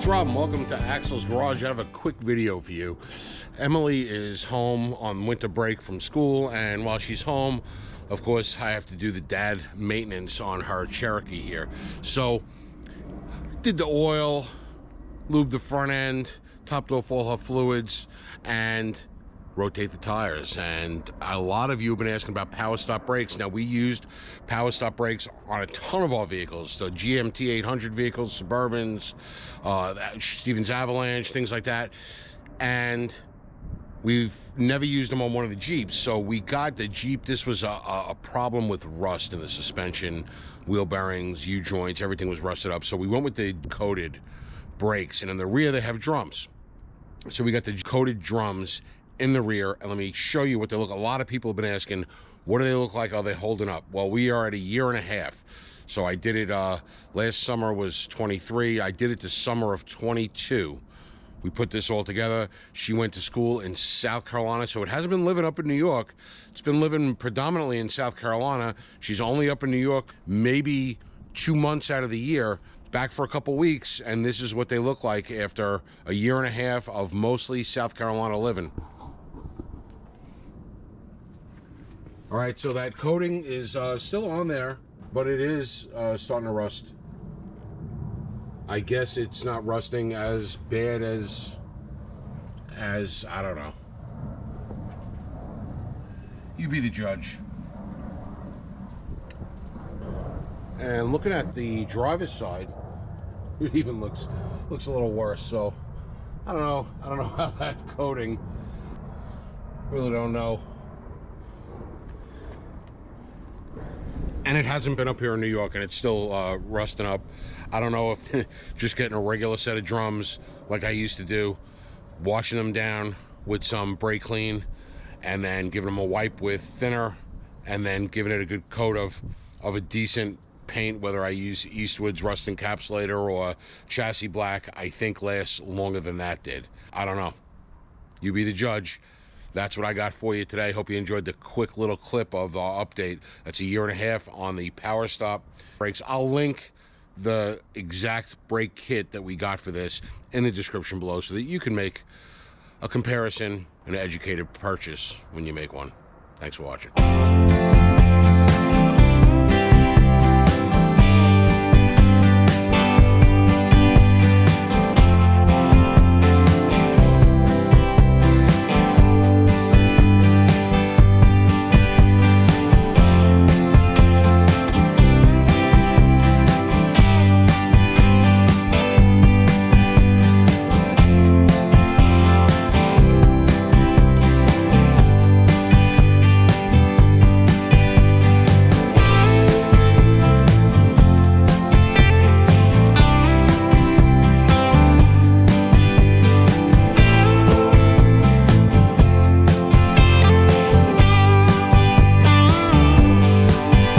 it's Rob and welcome to Axel's Garage. I have a quick video for you. Emily is home on winter break from school, and while she's home, of course, I have to do the dad maintenance on her Cherokee here. So, did the oil, lubed the front end, topped off all her fluids, and rotate the tires. And a lot of you have been asking about power stop brakes. Now, we used power stop brakes on a ton of our vehicles, the GMT 800 vehicles, Suburbans, Stevens Avalanche, things like that, and we've never used them on one of the Jeeps. So we got the Jeep. This was a problem with rust in the suspension, wheel bearings, U-joints, everything was rusted up. So we went with the coated brakes, and in the rear they have drums. So we got the coated drums in the rear, and let me show you what they look. A lot of people have been asking, what do they look like? Are they holding up? Well, we are at 1.5 years. So I did it, last summer was 23. I did it the summer of 22. We put this all together. She went to school in South Carolina, so it hasn't been living up in New York. It's been living predominantly in South Carolina. She's only up in New York maybe 2 months out of the year, back for a couple weeks, and this is what they look like after 1.5 years of mostly South Carolina living. All right, so that coating is still on there, but it is starting to rust. I guess it's not rusting as bad as I don't know. You be the judge. And looking at the driver's side, it even looks a little worse. So I don't know how that coating. Really don't know. And it hasn't been up here in New York, and it's still rusting up. I don't know if just getting a regular set of drums like I used to do, washing them down with some brake clean, and then giving them a wipe with thinner, and then giving it a good coat of a decent paint, whether I use Eastwood's Rust Encapsulator or Chassis Black, I think lasts longer than that did. I don't know. You be the judge. That's what I got for you today. Hope you enjoyed the quick little clip of our update. That's 1.5 years on the Power Stop brakes. I'll link the exact brake kit that we got for this in the description below so that you can make a comparison and an educated purchase when you make one. Thanks for watching.